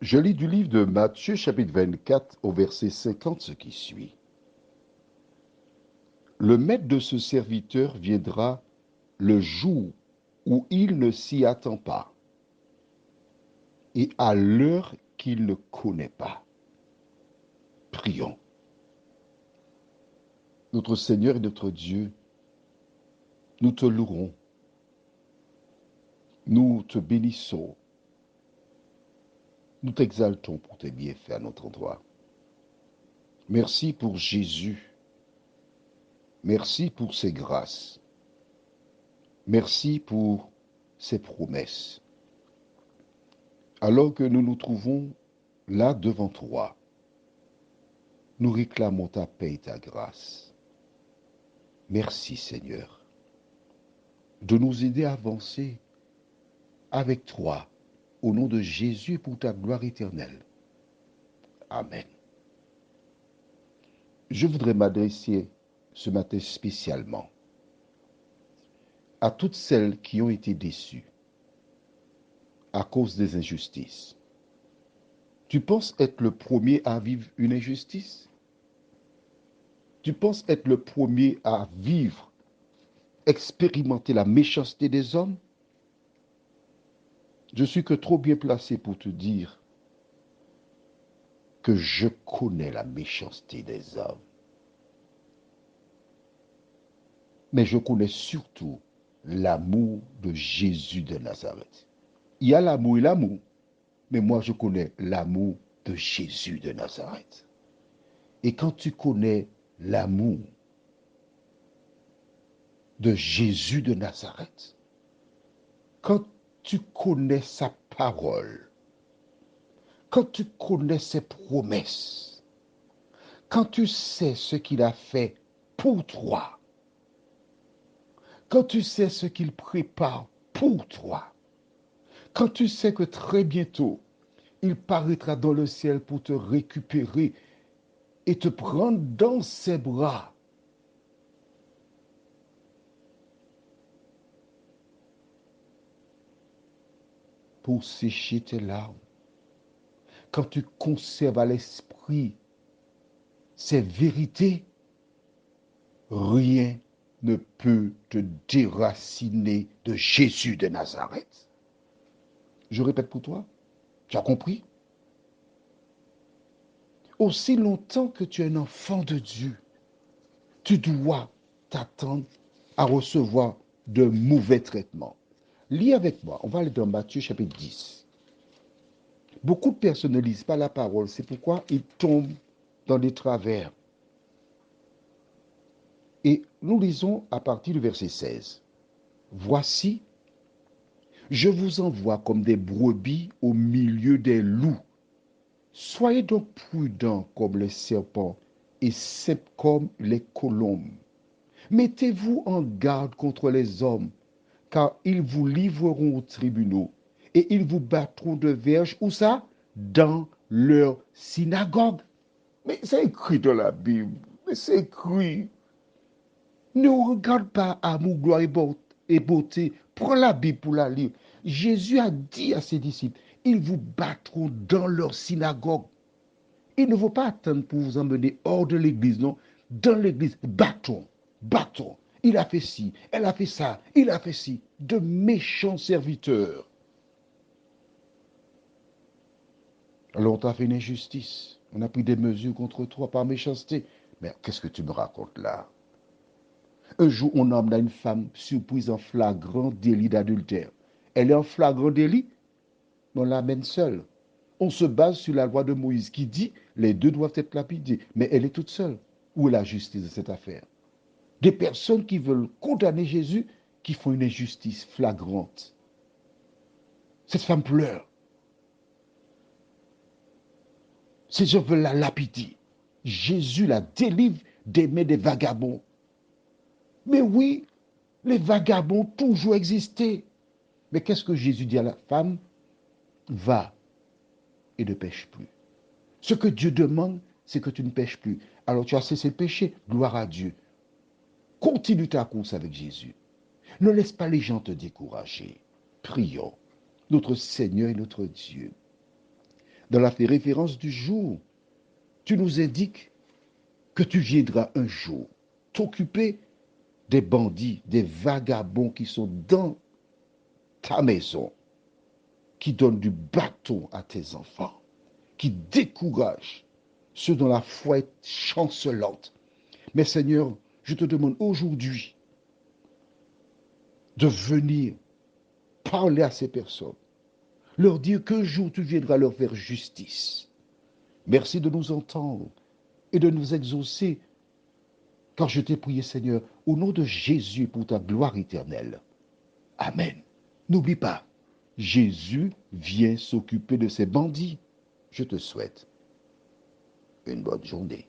Je lis du livre de Matthieu, chapitre 24, au verset 50, ce qui suit. Le maître de ce serviteur viendra le jour où il ne s'y attend pas et à l'heure qu'il ne connaît pas. Prions. Notre Seigneur et notre Dieu, nous te louerons, nous te bénissons, nous t'exaltons pour tes bienfaits à notre endroit. Merci pour Jésus, merci pour ses grâces, merci pour ses promesses. Alors que nous nous trouvons là devant toi, nous réclamons ta paix et ta grâce. Merci Seigneur de nous aider à avancer avec toi au nom de Jésus pour ta gloire éternelle. Amen. Je voudrais m'adresser ce matin spécialement à toutes celles qui ont été déçues à cause des injustices. Tu penses être le premier à vivre une injustice? Tu penses être le premier à vivre, expérimenter la méchanceté des hommes? Je suis que trop bien placé pour te dire que je connais la méchanceté des hommes. Mais je connais surtout l'amour de Jésus de Nazareth. Il y a l'amour et l'amour, mais moi je connais l'amour de Jésus de Nazareth. Et quand tu connais l'amour de Jésus de Nazareth, quand tu connais sa parole, quand tu connais ses promesses, quand tu sais ce qu'il a fait pour toi, quand tu sais ce qu'il prépare pour toi, quand tu sais que très bientôt, il paraîtra dans le ciel pour te récupérer et te prendre dans ses bras, pour sécher tes larmes, quand tu conserves à l'esprit ces vérités, rien ne peut te déraciner de Jésus de Nazareth. Je répète pour toi, tu as compris? Aussi longtemps que tu es un enfant de Dieu, tu dois t'attendre à recevoir de mauvais traitements. Lis avec moi, on va aller dans Matthieu chapitre 10. Beaucoup de personnes ne lisent pas la parole, c'est pourquoi ils tombent dans des travers. Et nous lisons à partir du verset 16. Voici, je vous envoie comme des brebis au milieu des loups. Soyez donc prudents comme les serpents et simples comme les colombes. Mettez-vous en garde contre les hommes, car ils vous livreront aux tribunaux et ils vous battront de verge, où ça? Dans leur synagogue. Mais c'est écrit dans la Bible, mais c'est écrit. Ne regarde pas amour, gloire et beauté. Prends la Bible pour la lire. Jésus a dit à ses disciples, ils vous battront dans leur synagogue. Il ne faut pas attendre pour vous emmener hors de l'église, non. Dans l'église, battons, battons. Il a fait ci, elle a fait ça, il a fait ci. De méchants serviteurs. Alors on t'a fait une injustice. On a pris des mesures contre toi par méchanceté. Mais qu'est-ce que tu me racontes là? Un jour, on emmena une femme surprise en flagrant délit d'adultère. Elle est en flagrant délit, mais on l'amène seule. On se base sur la loi de Moïse qui dit les deux doivent être lapidés, mais elle est toute seule. Où est la justice de cette affaire? Des personnes qui veulent condamner Jésus, qui font une injustice flagrante. Cette femme pleure. Ces gens veulent la lapider. Jésus la délivre des mains des vagabonds. Mais oui, les vagabonds ont toujours existé. Mais qu'est-ce que Jésus dit à la femme? Va et ne pêche plus. Ce que Dieu demande, c'est que tu ne pêches plus. Alors tu as cessé de pécher, gloire à Dieu. Continue ta course avec Jésus. Ne laisse pas les gens te décourager. Prions, notre Seigneur et notre Dieu. Dans la référence du jour, tu nous indiques que tu viendras un jour t'occuper des bandits, des vagabonds qui sont dans ta maison, qui donnent du bâton à tes enfants, qui découragent ceux dont la foi est chancelante. Mais Seigneur, je te demande aujourd'hui de venir parler à ces personnes, leur dire qu'un jour tu viendras leur faire justice. Merci de nous entendre et de nous exaucer, car je t'ai prié, Seigneur, au nom de Jésus pour ta gloire éternelle. Amen. N'oublie pas, Jésus vient s'occuper de ces bandits. Je te souhaite une bonne journée.